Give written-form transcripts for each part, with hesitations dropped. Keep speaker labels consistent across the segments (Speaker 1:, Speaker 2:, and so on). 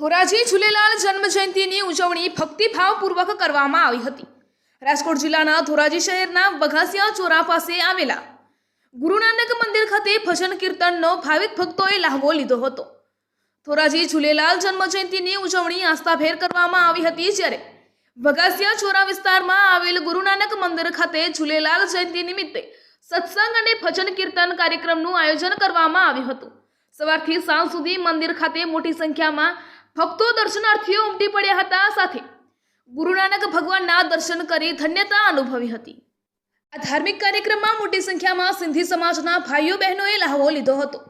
Speaker 1: ધોરાજી ઝૂલેલાલ જન્મ જયંતિની ઉજવણી ભક્તિભાવપૂર્વક કરવામાં આવી હતી। રાજકોટ જિલ્લાના ધોરાજી શહેરના બઘાસિયા ચોરા પાસે આવેલા ગુરુ નાનક મંદિર ખાતે ભજન કીર્તનનો ભાવિક ભક્તોએ લાહવો લીધો હતો। ધોરાજી ઝૂલેલાલ જન્મ જયંતિની ઉજવણી આસ્થાભેર કરવામાં આવી હતી, જ્યારે બઘાસિયા ચોરા વિસ્તારમાં આવેલ ગુરુ નાનક મંદિર ખાતે ઝૂલેલાલ જયંતિ નિમિત્તે સત્સંગ અને ભજન કીર્તન કાર્યક્રમનું આયોજન કરવામાં આવ્યું હતું। સવારથી સાંજ સુધી મંદિર ખાતે મોટી સંખ્યામાં ભક્તો દર્શનાર્થીઓ ઉમટી પડ્યા હતા, સાથે ગુરુ નાનક ભગવાનના દર્શન કરી ધન્યતા અનુભવી હતી। આ ધાર્મિક કાર્યક્રમમાં મોટી સંખ્યામાં સિંધી સમાજના ભાઈઓ બહેનોએ લાહવો લીધો હતો।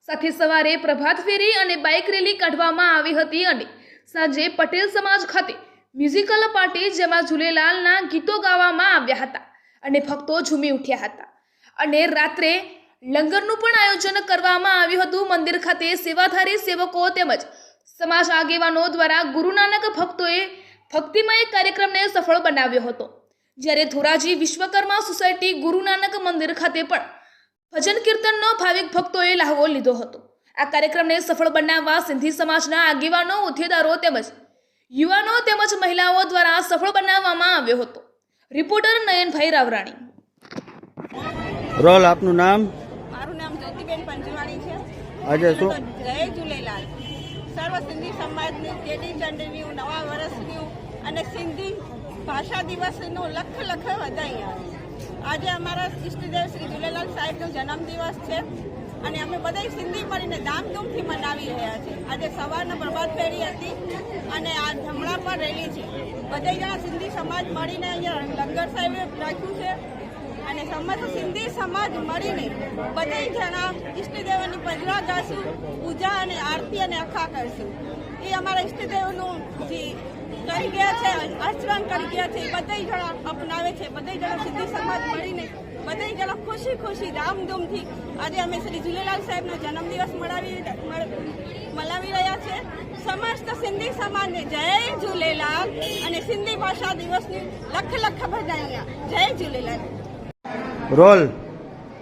Speaker 1: સાથે સવારે પ્રભાત ફેરી અને બાઇક રેલી કાઢવામાં આવી હતી અને સાંજે પટેલ સમાજ ખાતે મ્યુઝિકલ પાર્ટી, જેમાં ઝૂલેલાલના ગીતો ગાવામાં આવ્યા હતા અને ભક્તો ઝૂમી ઉઠ્યા હતા અને રાત્રે લંગરનું પણ આયોજન કરવામાં આવ્યું હતું। મંદિર ખાતે સેવાધારી સેવકો તેમજ સમાજ આગેવાનો દ્વારા ગુરુ નાનક ભક્તોએ ભક્તિમય કાર્યક્રમને સફળ બનાવ્યો હતો, જ્યારે ધોરાજી વિશ્વકર્મા સોસાયટી ગુરુ નાનક મંદિર ખાતે પણ ભજન કીર્તનનો ભાવિક ભક્તોએ લાહવો લીધો હતો। આ કાર્યક્રમને સફળ બનાવવા સિંધી સમાજના આગેવાનો, હોદ્દેદારો તેમજ યુવાનો તેમજ મહિલાઓ દ્વારા સફળ બનાવવામાં આવ્યો હતો। રિપોર્ટર નયનભાઈ રાવરાણી।
Speaker 2: રોલ આપનું નામ?
Speaker 3: મારું નામ જ્યોતિબેન પંચવાણી છે।
Speaker 2: આજે શું?
Speaker 3: જય ઝૂલેલાલ। સર્વ સિંધી સમાજની ચેટી ચંડની નવા વર્ષની અને સિંધી ભાષા દિવસનો લખ લખ વધાઈ આવે। આજે અમારા ઈષ્ટદેવ શ્રી ઝૂલેલાલ સાહેબનો જન્મદિવસ છે અને અમે બધા સિંધી મળીને ધામધૂમથી મનાવી રહ્યા છીએ। આજે સવારના પ્રભાત ફેરી હતી અને આ ધમણા પર રેલી છે। બધા જણા સિંધી સમાજ મળીને અહીંયા લંગર સાહેબે રાખ્યું છે અને સમસ્ત સિંધી સમાજ મળીને બધા જણા ઈષ્ટદેવની પજરા ગાશું, પૂજા અને આરતી અને અખા કરશું। એ અમારા ઈષ્ટદેવનું જે કરી ગયા છે, આચરણ કરી ગયા છે, એ બધા જણા અપનાવે છે। બધા જણા સિંધી સમાજ મળીને બધા જણા ખુશી ખુશી ધામધૂમથી આજે અમે શ્રી ઝૂલેલાલ સાહેબનો જન્મદિવસ મનાવી રહ્યા છે। સમસ્ત સિંધી સમાજને જય ઝૂલેલાલ અને સિંધી ભાષા દિવસની લખ લખ વધાઈયા। જય ઝૂલેલાલ।
Speaker 2: રોલ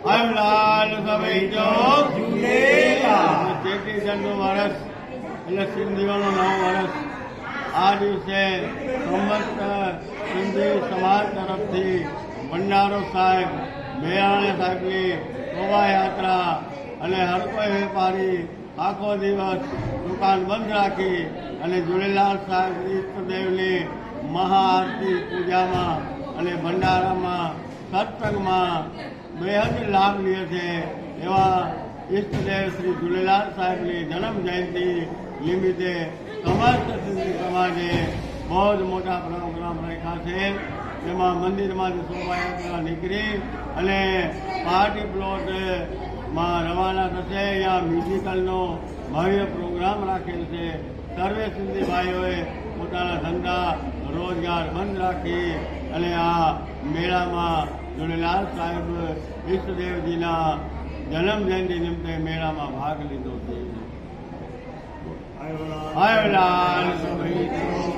Speaker 4: લાલ સવૈજો ઝૂલેલાલ ચેટી ચંડનું વર્ષ એટલે સિંધીઓનું નવું વર્ષ। આ દિવસે સમસ્ત સિંધી સમાજ તરફથી ભંડારો સાહેબ, મેરાણે સાહેબની શોભાયાત્રા અને હર કોઈ વેપારી આખો દિવસ દુકાન બંધ રાખી અને ઝૂલેલાલ સાહેબ ઈષ્ટદેવની મહાઆરતી, પૂજામાં અને ભંડારામાં, સત્સંગમાં બેહદ લાભ લે છે। એવા ઈષ્ટદેવ શ્રી ઝૂલેલાલ સાહેબની જન્મ જયંતિ નિમિત્તે સમસ્ત સિંધી સમાજે બહુ જ મોટા પ્રોગ્રામ રાખ્યા છે। તેમાં મંદિરમાંથી શોભાયાત્રા નીકળી અને પાર્ટી પ્લોટમાં રવાના થશે। અહીંયા મ્યુઝિકલનો ભવ્ય પ્રોગ્રામ રાખેલ છે। સર્વે સિંધી ભાઈઓએ પોતાના ધંધા રોજગાર બંધ રાખી અને આ મેળામાં ઝૂલેલાલ સાહેબ ઈષ્ટદેવજીના જન્મ જયંતિ નિમિત્તે મેળામાં ભાગ લીધો છે। લાલ સવૈજો